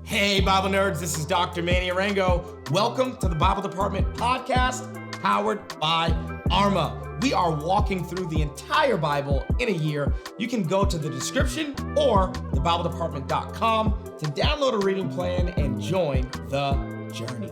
Hey, Bible nerds, this is Dr. Manny Arango. Welcome to the Bible Department podcast, powered by Arma. We are walking through the entire Bible in a year. You can go to the description or thebibledepartment.com to download a reading plan and join the journey.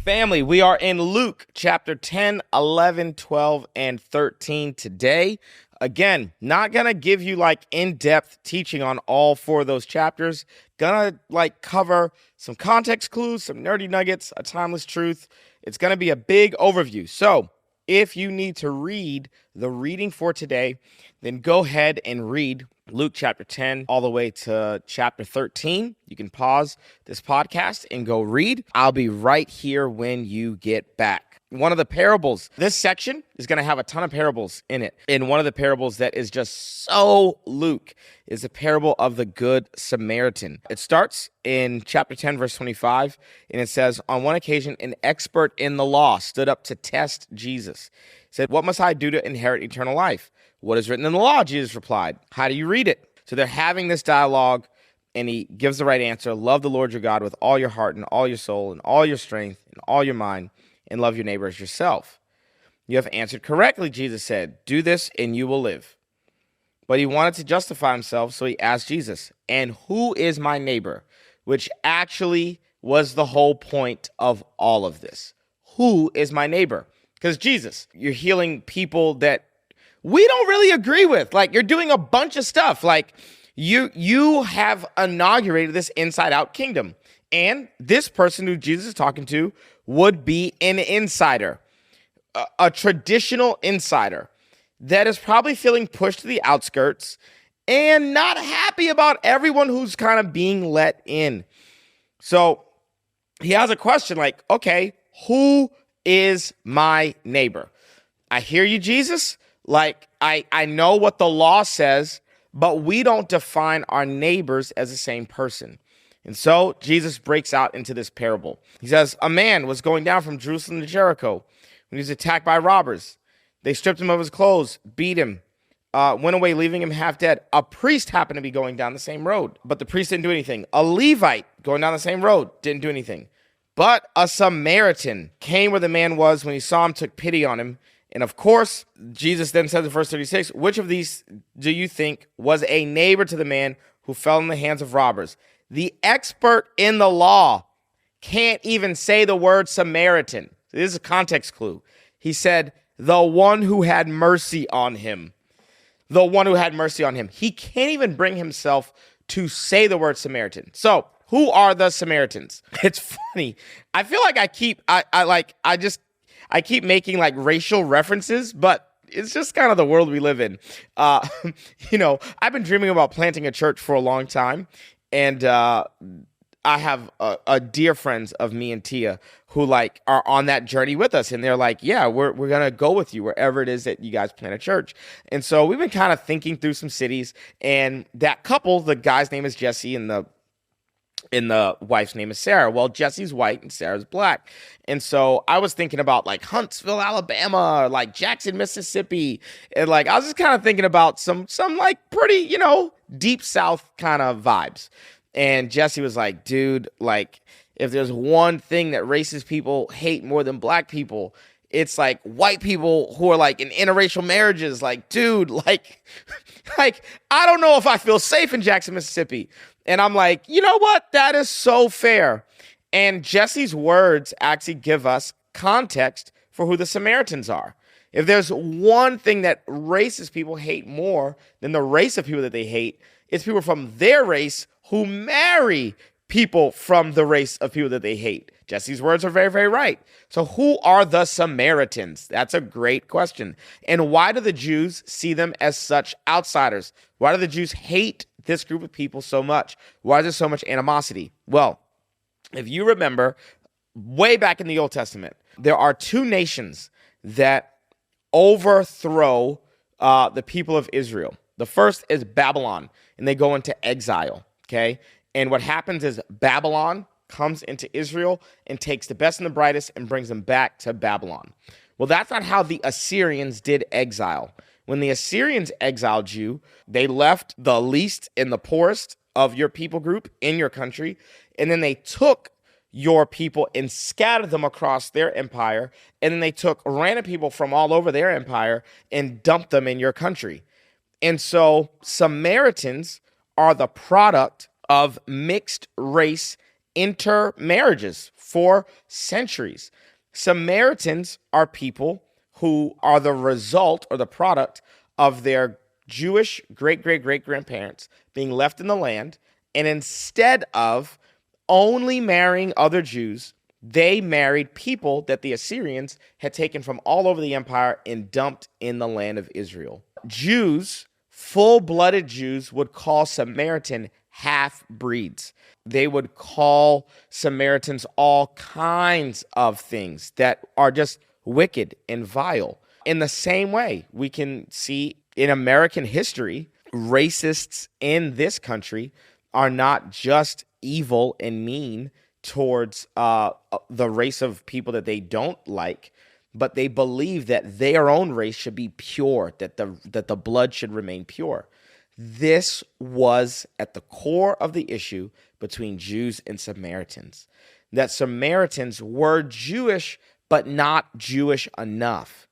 Family, we are in Luke chapter 10, 11, 12, and 13 today. Again, not going to give you like in-depth teaching on all four of those chapters. Gonna like cover some context clues, some nerdy nuggets, a timeless truth. It's going to be a big overview. So if you need to read the reading for today, then go ahead and read Luke chapter 10 all the way to chapter 13. You can pause this podcast and go read. I'll be right here when you get back. One of the parables, this section is going to have a ton of parables in it. And one of the parables that is just so Luke is the parable of the Good Samaritan. It starts in chapter 10, verse 25, and it says, on one occasion, an expert in the law stood up to test Jesus. He said, what must I do to inherit eternal life? What is written in the law? Jesus replied, how do you read it? So they're having this dialogue, and he gives the right answer. Love the Lord your God with all your heart and all your soul and all your strength and all your mind, and love your neighbor as yourself. You have answered correctly, Jesus said. Do this and you will live. But he wanted to justify himself, so he asked Jesus, and who is my neighbor? Which actually was the whole point of all of this. Who is my neighbor? Because Jesus, you're healing people that we don't really agree with. Like, you're doing a bunch of stuff. Like, you have inaugurated this inside-out kingdom. And this person who Jesus is talking to would be an insider, a traditional insider that is probably feeling pushed to the outskirts and not happy about everyone who's kind of being let in. So he has a question like, okay, who is my neighbor? I hear you, Jesus. Like, I know what the law says, but we don't define our neighbors as the same person. And so Jesus breaks out into this parable. He says, a man was going down from Jerusalem to Jericho when he was attacked by robbers. They stripped him of his clothes, beat him, went away, leaving him half dead. A priest happened to be going down the same road, but the priest didn't do anything. A Levite going down the same road didn't do anything. But a Samaritan came where the man was. When he saw him, took pity on him. And of course, Jesus then says in verse 36, which of these do you think was a neighbor to the man who fell in the hands of robbers? The expert in the law can't even say the word Samaritan. This is a context clue. He said, the one who had mercy on him. The one who had mercy on him. He can't even bring himself to say the word Samaritan. So, who are the Samaritans? It's funny. I feel like I keep making like racial references, but it's just kind of the world we live in. I've been dreaming about planting a church for a long time. And I have a dear friends of me and Tia who like are on that journey with us. And they're like, yeah, we're going to go with you wherever it is that you guys plant a church. And so we've been kind of thinking through some cities. And that couple, the guy's name is Jesse and the wife's name is Sarah. Well, Jesse's white and Sarah's black. And so I was thinking about like Huntsville, Alabama, like Jackson, Mississippi. And like, I was just kind of thinking about some like pretty, deep South kind of vibes. And Jesse was like, dude, like if there's one thing that racist people hate more than black people, it's like white people who are like in interracial marriages. Like, dude, like I don't know if I feel safe in Jackson, Mississippi. And I'm like, you know what? That is so fair. And Jesse's words actually give us context for who the Samaritans are. If there's one thing that racist people hate more than the race of people that they hate, it's people from their race who marry people from the race of people that they hate. Jesse's words are very, very right. So who are the Samaritans? That's a great question. And why do the Jews see them as such outsiders? Why do the Jews hate this group of people so much? Why is there so much animosity? Well, if you remember, way back in the Old Testament, there are two nations that overthrow the people of Israel. The first is Babylon, and they go into exile, okay? And what happens is Babylon comes into Israel and takes the best and the brightest and brings them back to Babylon. Well, that's not how the Assyrians did exile. When the Assyrians exiled you, they left the least and the poorest of your people group in your country, and then they took your people and scattered them across their empire, and then they took random people from all over their empire and dumped them in your country. And so Samaritans are the product of mixed race intermarriages for centuries. Samaritans are people who are the result or the product of their Jewish great-great-great-grandparents being left in the land, and instead of only marrying other Jews, they married people that the Assyrians had taken from all over the empire and dumped in the land of Israel. Jews, full-blooded Jews, would call Samaritan half-breeds. They would call Samaritans all kinds of things that are just wicked and vile. In the same way, we can see in American history, racists in this country are not just evil and mean towards the race of people that they don't like, but they believe that their own race should be pure, that the blood should remain pure. This was at the core of the issue between Jews and Samaritans, that Samaritans were Jewish, but not Jewish enough.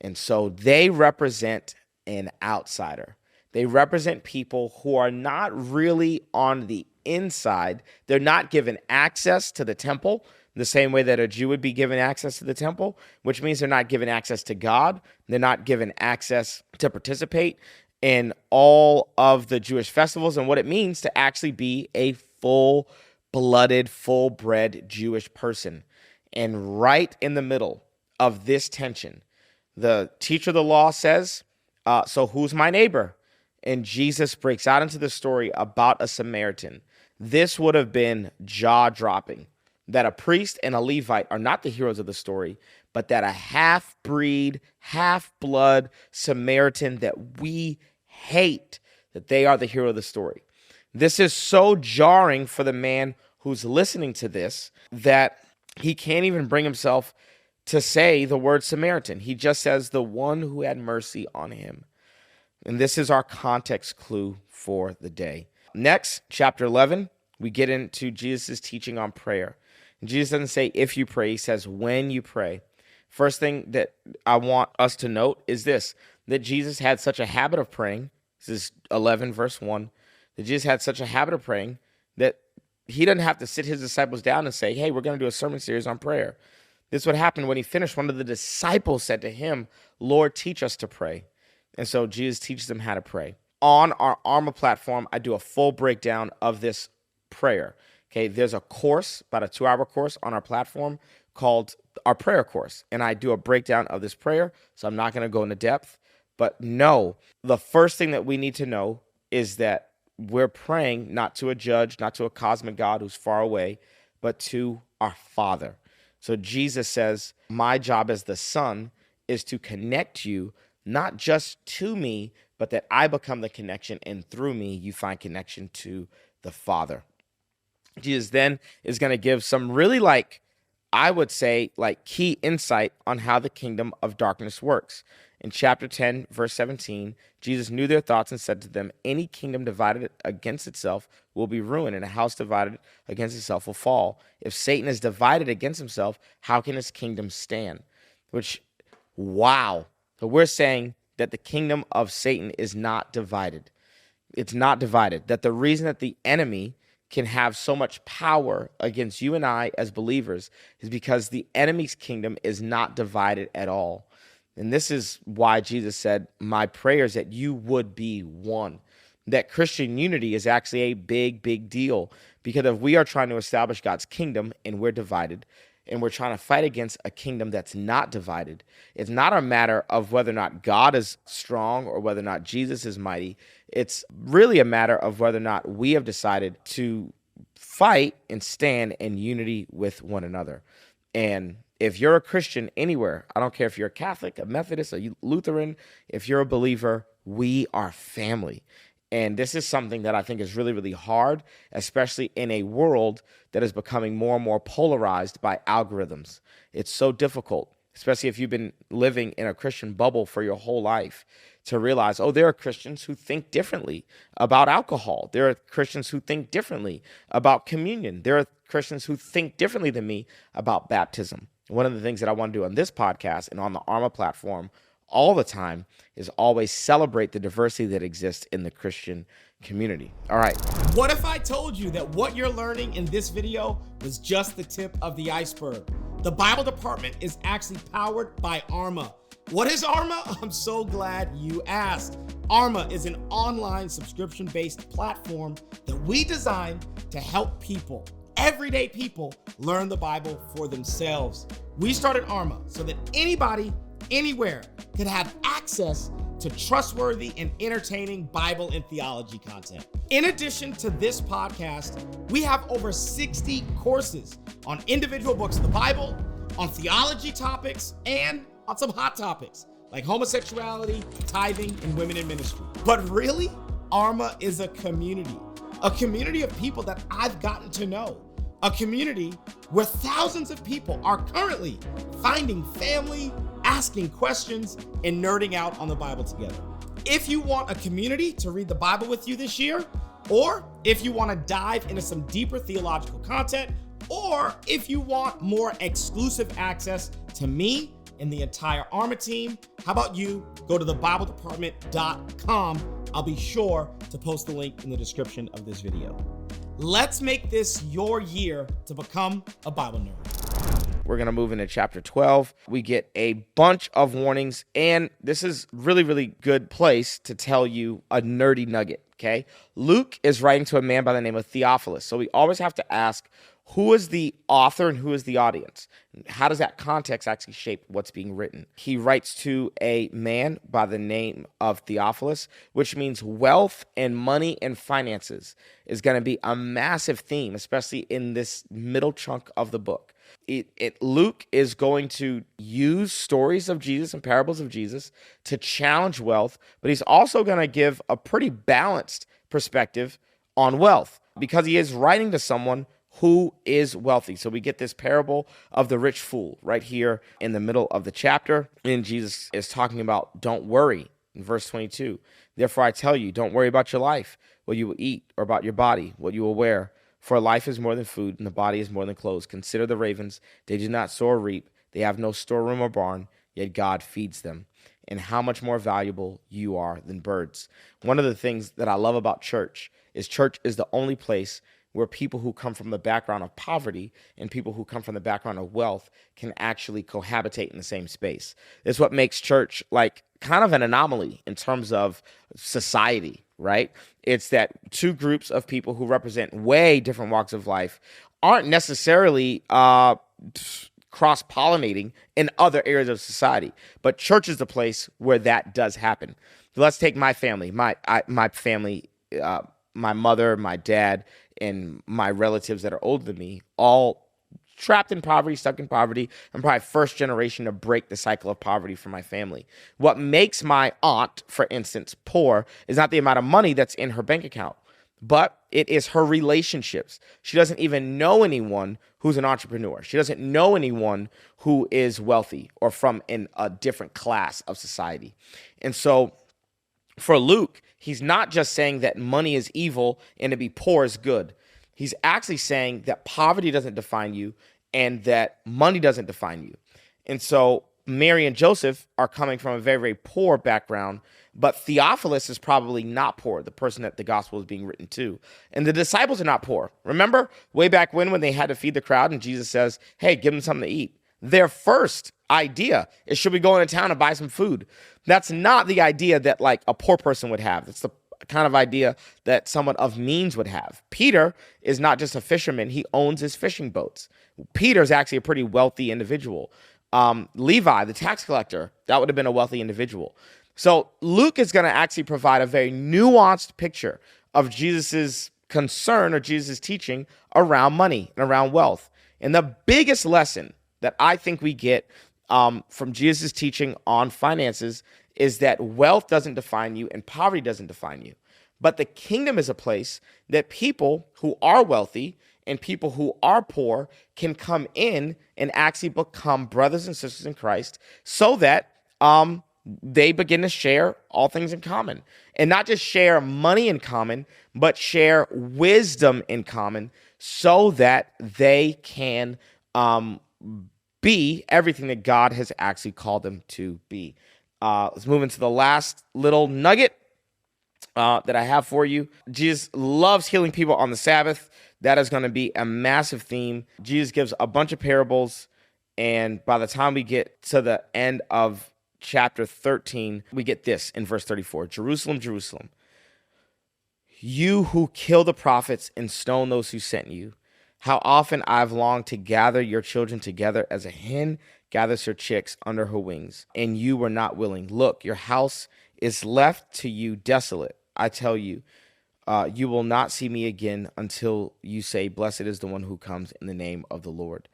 And so they represent an outsider. They represent people who are not really on the inside. They're not given access to the temple the same way that a Jew would be given access to the temple, which means they're not given access to God. They're not given access to participate in all of the Jewish festivals and what it means to actually be a full-blooded, full-bred Jewish person. And right in the middle of this tension, the teacher of the law says, so who's my neighbor? And Jesus breaks out into the story about a Samaritan. This would have been jaw-dropping, that a priest and a Levite are not the heroes of the story, but that a half-breed, half-blood Samaritan that we hate, that they are the hero of the story. This is so jarring for the man who's listening to this that he can't even bring himself to say the word Samaritan. He just says the one who had mercy on him. And this is our context clue for the day. Next, chapter 11, we get into Jesus' teaching on prayer. And Jesus doesn't say if you pray, he says when you pray. First thing that I want us to note is this, that Jesus had such a habit of praying. This is 11 verse 1. That Jesus had such a habit of praying that he doesn't have to sit his disciples down and say, hey, we're going to do a sermon series on prayer. This would happen when he finished. One of the disciples said to him, Lord, teach us to pray. And so Jesus teaches them how to pray. On our Arma platform, I do a full breakdown of this prayer. Okay, there's a course, about a 2-hour course on our platform called our prayer course. And I do a breakdown of this prayer, so I'm not going to go into depth. But no, the first thing that we need to know is that we're praying not to a judge, not to a cosmic God who's far away, but to our Father. So Jesus says, my job as the Son is to connect you not just to me, but that I become the connection, and through me, you find connection to the Father. Jesus then is going to give some really I would say key insight on how the kingdom of darkness works. In chapter 10, verse 17, Jesus knew their thoughts and said to them, any kingdom divided against itself will be ruined, and a house divided against itself will fall. If Satan is divided against himself, how can his kingdom stand? Wow. So we're saying that the kingdom of Satan is not divided. It's not divided. That the reason that the enemy can have so much power against you and I as believers is because the enemy's kingdom is not divided at all. And this is why Jesus said, my prayer is that you would be one. That Christian unity is actually a big, big deal. Because if we are trying to establish God's kingdom and we're divided, and we're trying to fight against a kingdom that's not divided, it's not a matter of whether or not God is strong or whether or not Jesus is mighty. It's really a matter of whether or not we have decided to fight and stand in unity with one another. And if you're a Christian anywhere, I don't care if you're a Catholic, a Methodist, a Lutheran, if you're a believer, we are family. And this is something that I think is really, really hard, especially in a world that is becoming more and more polarized by algorithms. It's so difficult, especially if you've been living in a Christian bubble for your whole life, to realize, oh, there are Christians who think differently about alcohol. There are Christians who think differently about communion. There are Christians who think differently than me about baptism. One of the things that I want to do on this podcast and on the Arma platform all the time is always celebrate the diversity that exists in the Christian community. All right. What if I told you that what you're learning in this video was just the tip of the iceberg? The Bible department is actually powered by Arma. What is Arma? I'm so glad you asked. Arma is an online subscription-based platform that we designed to help people, everyday people, learn the Bible for themselves. We started Arma so that anybody, anywhere, could have access to trustworthy and entertaining Bible and theology content. In addition to this podcast, we have over 60 courses on individual books of the Bible, on theology topics, and on some hot topics like homosexuality, tithing, and women in ministry. But really, Arma is a community of people that I've gotten to know. A community where thousands of people are currently finding family, asking questions, and nerding out on the Bible together. If you want a community to read the Bible with you this year, or if you want to dive into some deeper theological content, or if you want more exclusive access to me and the entire Arma team, how about you go to thebibledepartment.com. I'll be sure to post the link in the description of this video. Let's make this your year to become a Bible nerd. We're going to move into chapter 12. We get a bunch of warnings, and this is really, really good place to tell you a nerdy nugget, okay? Luke is writing to a man by the name of Theophilus, so we always have to ask, who is the author and who is the audience? How does that context actually shape what's being written? He writes to a man by the name of Theophilus, which means wealth and money and finances is going to be a massive theme, especially in this middle chunk of the book. Luke is going to use stories of Jesus and parables of Jesus to challenge wealth, but he's also going to give a pretty balanced perspective on wealth because he is writing to someone who is wealthy. So we get this parable of the rich fool right here in the middle of the chapter. And Jesus is talking about don't worry in verse 22. Therefore I tell you, don't worry about your life, what you will eat, or about your body, what you will wear. For life is more than food, and the body is more than clothes. Consider the ravens. They do not sow or reap. They have no storeroom or barn, yet God feeds them. And how much more valuable you are than birds. One of the things that I love about church is the only place where people who come from the background of poverty and people who come from the background of wealth can actually cohabitate in the same space. It's what makes church like kind of an anomaly in terms of society, right? It's that two groups of people who represent way different walks of life aren't necessarily cross-pollinating in other areas of society. But church is the place where that does happen. So let's take my family, my family, my mother, my dad, and my relatives that are older than me, all trapped in poverty, stuck in poverty. I'm probably first generation to break the cycle of poverty for my family. What makes my aunt, for instance, poor is not the amount of money that's in her bank account, but it is her relationships. She doesn't even know anyone who's an entrepreneur. She doesn't know anyone who is wealthy or from a different class of society. And so for Luke, he's not just saying that money is evil and to be poor is good. He's actually saying that poverty doesn't define you and that money doesn't define you. And so Mary and Joseph are coming from a very, very poor background, but Theophilus is probably not poor, the person that the gospel is being written to. And the disciples are not poor. Remember way back when they had to feed the crowd and Jesus says, hey, give them something to eat. Their first idea is, should we go into town and buy some food? That's not the idea that like a poor person would have. It's the kind of idea that someone of means would have. Peter is not just a fisherman. He owns his fishing boats. Peter's actually a pretty wealthy individual. Levi, the tax collector, that would have been a wealthy individual. So Luke is going to actually provide a very nuanced picture of Jesus's concern or Jesus' teaching around money and around wealth. And the biggest lesson that I think we get from Jesus' teaching on finances is that wealth doesn't define you and poverty doesn't define you. But the kingdom is a place that people who are wealthy and people who are poor can come in and actually become brothers and sisters in Christ so that they begin to share all things in common. And not just share money in common, but share wisdom in common so that they can be everything that God has actually called them to be. Let's move into the last little nugget that I have for you. Jesus loves healing people on the Sabbath. That is going to be a massive theme. Jesus gives a bunch of parables, and by the time we get to the end of chapter 13, we get this in verse 34. Jerusalem, Jerusalem, you who kill the prophets and stone those who sent you. How often I've longed to gather your children together as a hen gathers her chicks under her wings, and you were not willing. Look, your house is left to you desolate. I tell you, you will not see me again until you say, blessed is the one who comes in the name of the Lord.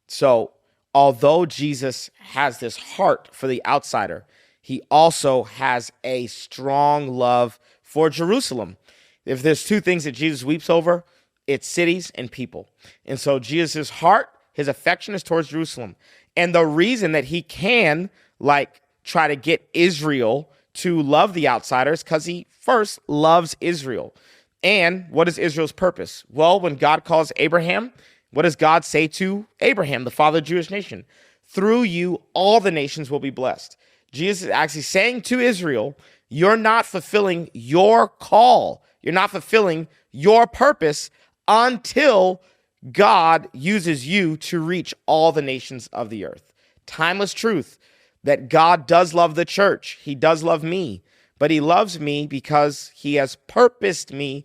So although Jesus has this heart for the outsider, he also has a strong love for Jerusalem. If there's two things that Jesus weeps over, it's cities and people. And so Jesus' heart, his affection is towards Jerusalem. And the reason that he can try to get Israel to love the outsiders, because he first loves Israel. And what is Israel's purpose? Well, when God calls Abraham, what does God say to Abraham, the father of the Jewish nation? Through you, all the nations will be blessed. Jesus is actually saying to Israel, you're not fulfilling your call. You're not fulfilling your purpose until God uses you to reach all the nations of the earth. Timeless truth that God does love the church. He does love me, but he loves me because he has purposed me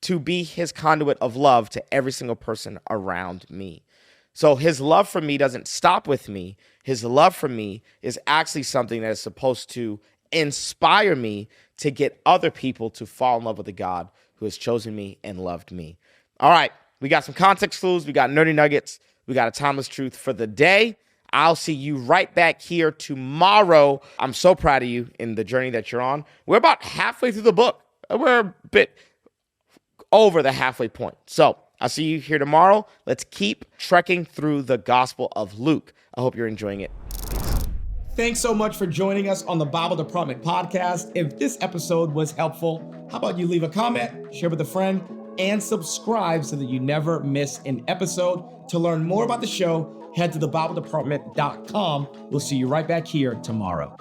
to be his conduit of love to every single person around me. So his love for me doesn't stop with me. His love for me is actually something that is supposed to inspire me to get other people to fall in love with the God who has chosen me and loved me. All right, we got some context clues. We got nerdy nuggets. We got a timeless truth for the day. I'll see you right back here tomorrow. I'm so proud of you in the journey that you're on. We're about halfway through the book. We're a bit over the halfway point. So I'll see you here tomorrow. Let's keep trekking through the Gospel of Luke. I hope you're enjoying it. Thanks so much for joining us on the Bible Department podcast. If this episode was helpful, how about you leave a comment, share with a friend, and subscribe so that you never miss an episode. To learn more about the show, head to thebibledepartment.com. We'll see you right back here tomorrow.